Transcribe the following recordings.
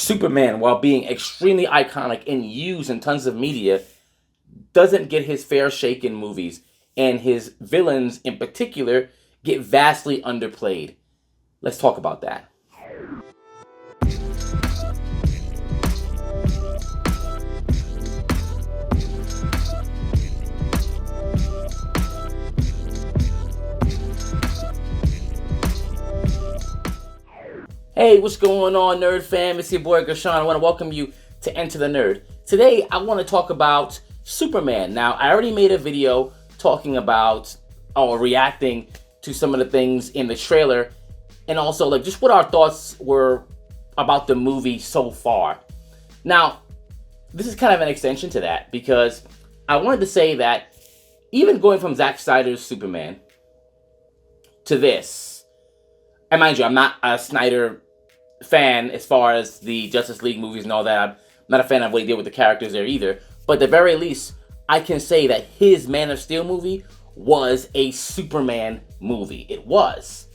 Superman, while being extremely iconic and used in tons of media, doesn't get his fair shake in movies, and his villains in particular get vastly underplayed. Let's talk about that. Hey, what's going on, Nerd fam? It's your boy Gershon. I want to welcome you to Enter the Nerd. Today, I want to talk about Superman. Now, I already made a video talking about or reacting to some of the things in the trailer, and also like just what our thoughts were about the movie so far. Now, this is kind of an extension to that because I wanted to say that even going from Zack Snyder's Superman to this, and mind you, I'm not a Snyder fan as far as the Justice League movies and all that. I'm not a fan of what he did with the characters there either. But at the very least, I can say that his Man of Steel movie was a Superman movie. It was.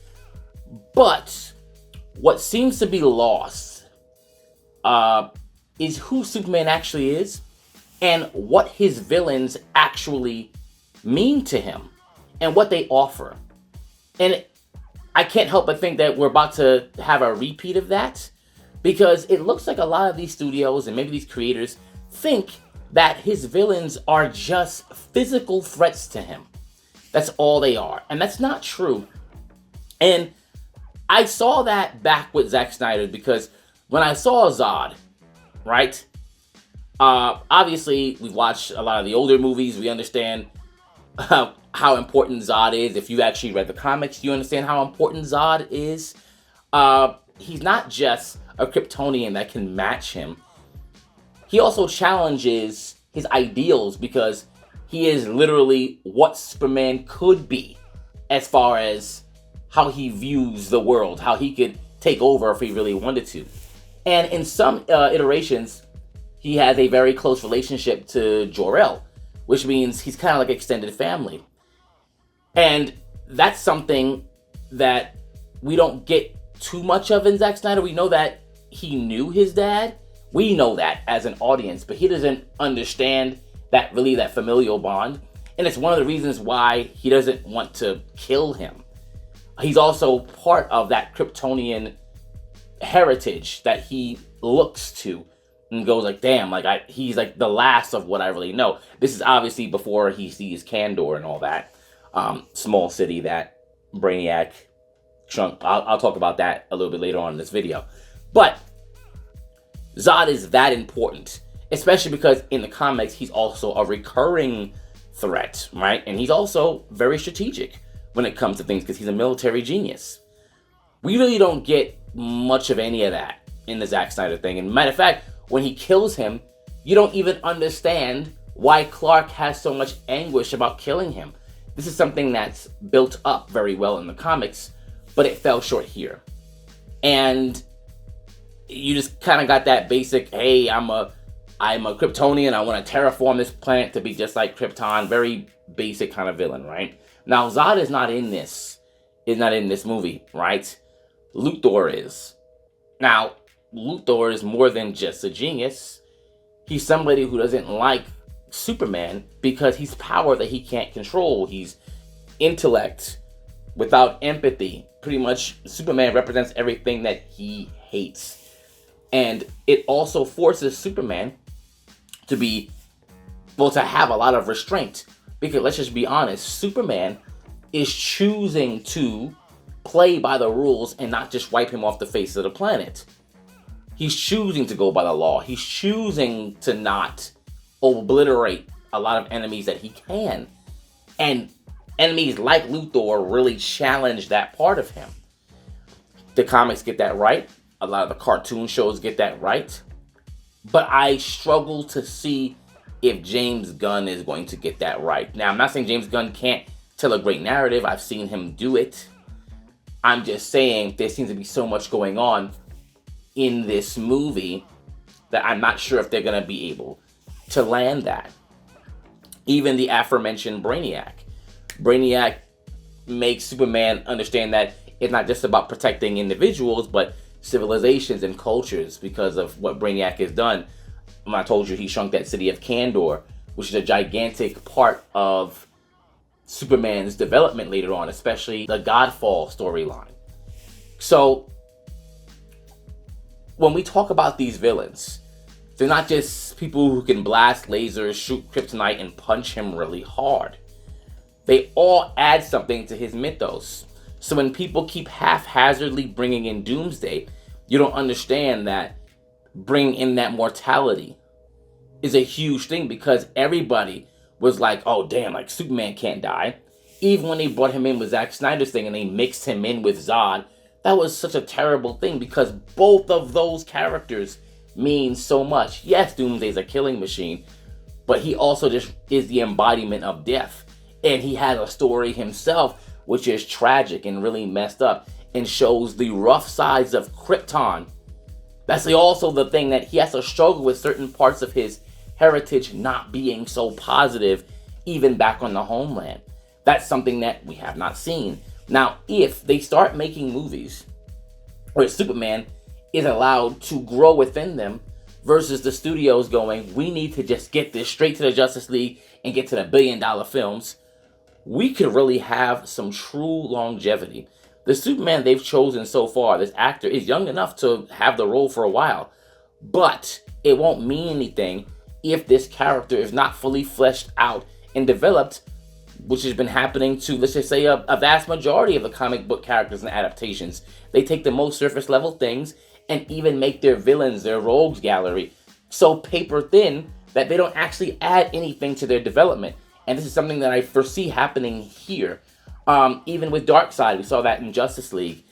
But what seems to be lost is who Superman actually is and what his villains actually mean to him and what they offer. And I can't help but think that we're about to have a repeat of that because it looks like a lot of these studios and maybe these creators think that his villains are just physical threats to him. That's all they are. And that's not true. And I saw that back with Zack Snyder because when I saw Zod, right? Obviously, we've watched a lot of the older movies. We understand how important Zod is. If you actually read the comics, you understand how important Zod is. He's not just a Kryptonian that can match him. He also challenges his ideals because he is literally what Superman could be as far as how he views the world, how he could take over if he really wanted to. And in some iterations, he has a very close relationship to Jor-El, which means he's kind of like extended family. And that's something that we don't get too much of in Zack Snyder. We know that he knew his dad. We know that as an audience, but he doesn't understand that familial bond. And it's one of the reasons why he doesn't want to kill him. He's also part of that Kryptonian heritage that he looks to and goes like, damn, like he's like the last of what I really know. This is obviously before he sees Kandor and all that. Small city that Brainiac shrunk. I'll talk about that a little bit later on in this video. But Zod is that important, especially because in the comics, he's also a recurring threat, right? And he's also very strategic when it comes to things because he's a military genius. We really don't get much of any of that in the Zack Snyder thing. And matter of fact, when he kills him, you don't even understand why Clark has so much anguish about killing him. This is something that's built up very well in the comics, but it fell short here. And you just kind of got that basic, hey, I'm a Kryptonian, I want to terraform this planet to be just like Krypton, very basic kind of villain, right? Now, Zod is not in this movie, right? Luthor is. Now, Luthor is more than just a genius. He's somebody who doesn't like Superman because he's power that he can't control. He's intellect without empathy. Pretty much, Superman represents everything that he hates. And it also forces Superman to have a lot of restraint. Because let's just be honest, Superman is choosing to play by the rules and not just wipe him off the face of the planet. He's choosing to go by the law. He's choosing to not obliterate a lot of enemies that he can. And enemies like Luthor really challenge that part of him. The comics get that right. A lot of the cartoon shows get that right. But I struggle to see if James Gunn is going to get that right. Now, I'm not saying James Gunn can't tell a great narrative. I've seen him do it. I'm just saying there seems to be so much going on in this movie that I'm not sure if they're going to be able to land that. Even the aforementioned Brainiac. Brainiac makes Superman understand that it's not just about protecting individuals, but civilizations and cultures because of what Brainiac has done. I told you he shrunk that city of Kandor, which is a gigantic part of Superman's development later on, especially the Godfall storyline. So when we talk about these villains, they're not just people who can blast lasers, shoot kryptonite, and punch him really hard. They all add something to his mythos. So when people keep haphazardly bringing in Doomsday, you don't understand that bringing in that mortality is a huge thing, because everybody was like, oh damn, like Superman can't die. Even when they brought him in with Zack Snyder's thing and they mixed him in with Zod, that was such a terrible thing, because both of those characters mean so much. Yes, Doomsday's a killing machine, but he also just is the embodiment of death. And he has a story himself, which is tragic and really messed up and shows the rough sides of Krypton. That's also the thing, that he has to struggle with certain parts of his heritage not being so positive, even back on the homeland. That's something that we have not seen. Now, if they start making movies where Superman is allowed to grow within them, versus the studios going, we need to just get this straight to the Justice League and get to the billion-dollar films, we could really have some true longevity. The Superman they've chosen so far, this actor, is young enough to have the role for a while, but it won't mean anything if this character is not fully fleshed out and developed, which has been happening to, let's just say, a vast majority of the comic book characters and adaptations. They take the most surface level things and even make their villains, their rogues gallery, so paper thin that they don't actually add anything to their development. And this is something that I foresee happening here. Even with Darkseid, we saw that in Justice League.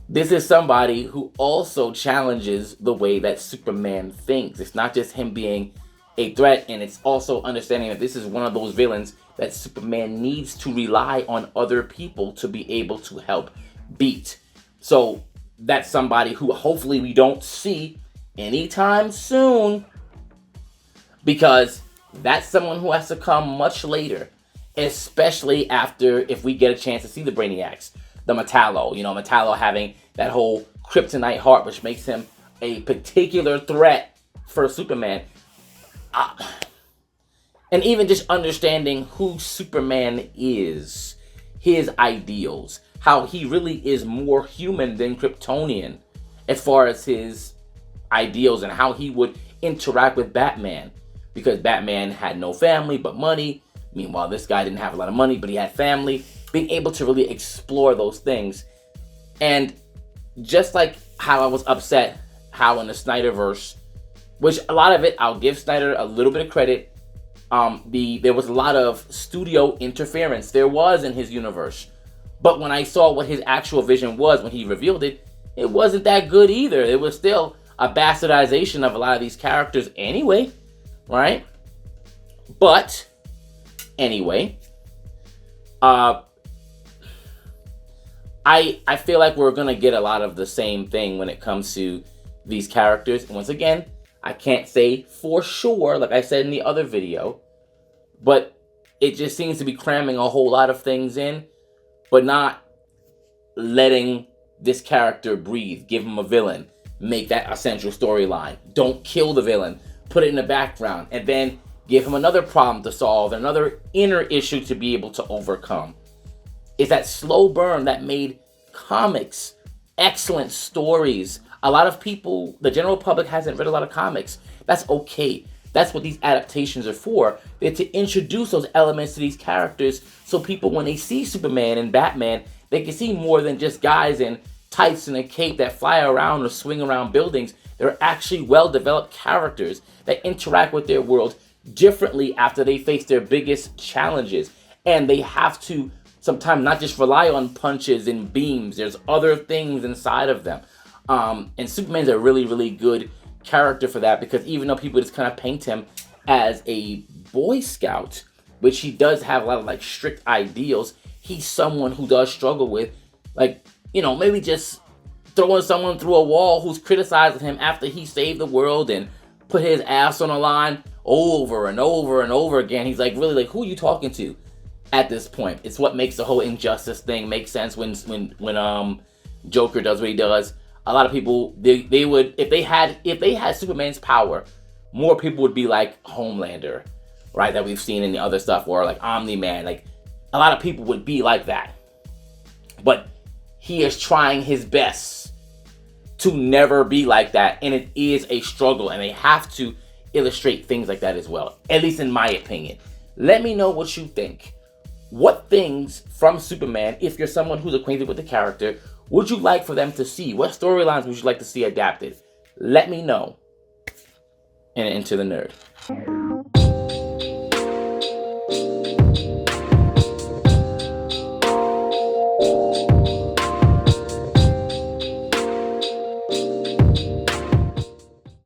This is somebody who also challenges the way that Superman thinks. It's not just him being a threat, and it's also understanding that this is one of those villains that Superman needs to rely on other people to be able to help beat. So that's somebody who hopefully we don't see anytime soon, because that's someone who has to come much later, especially after, if we get a chance to see the Brainiacs, the Metallo, Metallo having that whole kryptonite heart, which makes him a particular threat for Superman. And even just understanding who Superman is, his ideals, how he really is more human than Kryptonian as far as his ideals and how he would interact with Batman. Because Batman had no family but money. Meanwhile, this guy didn't have a lot of money, but he had family. Being able to really explore those things. And just like how I was upset how in the Snyderverse, which a lot of it, I'll give Snyder a little bit of credit, there was a lot of studio interference. There was in his universe. But when I saw what his actual vision was when he revealed it, it wasn't that good either. It was still a bastardization of a lot of these characters anyway, right? But anyway, I feel like we're gonna get a lot of the same thing when it comes to these characters. And once again, I can't say for sure, like I said in the other video, but it just seems to be cramming a whole lot of things in, but not letting this character breathe. Give him a villain, make that a central storyline. Don't kill the villain, put it in the background, and then give him another problem to solve, another inner issue to be able to overcome. It's that slow burn that made comics excellent stories. A lot of people, the general public, hasn't read a lot of comics. That's okay. That's what these adaptations are for. They're to introduce those elements to these characters so people, when they see Superman and Batman, they can see more than just guys in tights and a cape that fly around or swing around buildings. They're actually well-developed characters that interact with their world differently after they face their biggest challenges. And they have to sometimes not just rely on punches and beams. There's other things inside of them. And Superman's a really, really good character for that, because even though people just kind of paint him as a Boy Scout, which he does have a lot of like strict ideals, he's someone who does struggle with, like, maybe just throwing someone through a wall who's criticizing him after he saved the world and put his ass on the line over and over and over again. He's like, really, like, who are you talking to at this point? It's what makes the whole injustice thing make sense when Joker does what he does. a lot of people, they would, if they had Superman's power, more people would be like Homelander, right, that we've seen in the other stuff, or like Omni-Man. Like, a lot of people would be like that. But he is trying his best to never be like that, and it is a struggle, and they have to illustrate things like that as well, at least in my opinion. Let me know what you think. What things from Superman, if you're someone who's acquainted with the character, would you like for them to see? What storylines would you like to see adapted? Let me know. And Into the Nerd.